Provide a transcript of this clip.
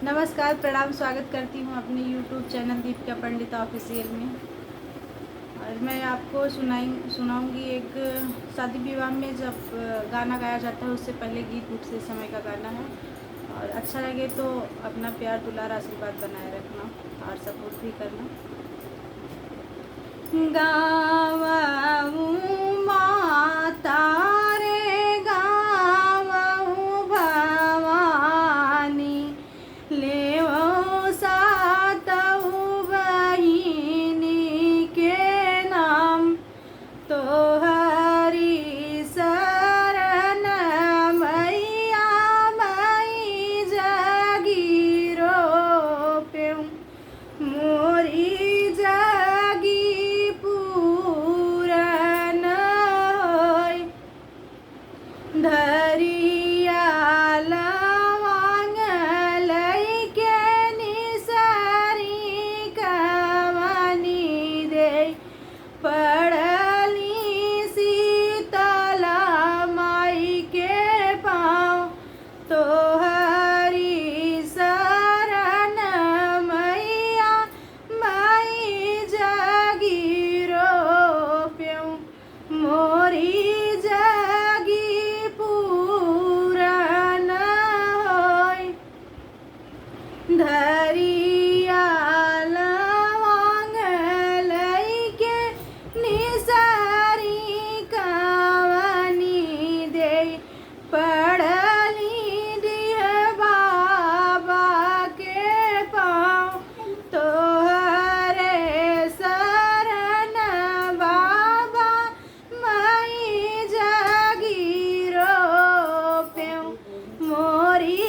नमस्कार, प्रणाम, स्वागत करती हूँ अपने YouTube चैनल दीपिका पंडित ऑफिशियल में। और मैं आपको सुनाऊंगी एक शादी विवाह में जब गाना गाया जाता है उससे पहले गीत उठते समय का गाना है। और अच्छा लगे तो अपना प्यार दुलार आशीर्वाद बनाए रखना और सपोर्ट भी करना। गावऊ माता रे गावऊ भवानी, लेवो सातऊ बहिनी के नाम, तोहरी शरण मैया मई जगीरो पेऊ, मोरी जगी पूरन होय, धरिया लवांग लैके निसरी कवनी दे, पड़ली शीतला माई के पाँव, तोहरी शरण मैया मई जगीरो पेऊ, मोरी जगी पूरन होय, धरिया लवांग लैके निसरी कवनी दे, पड़ली दिह बाबा के पाँव, तोहरे शरण बाबा मई जगीरो पेऊ, मोरी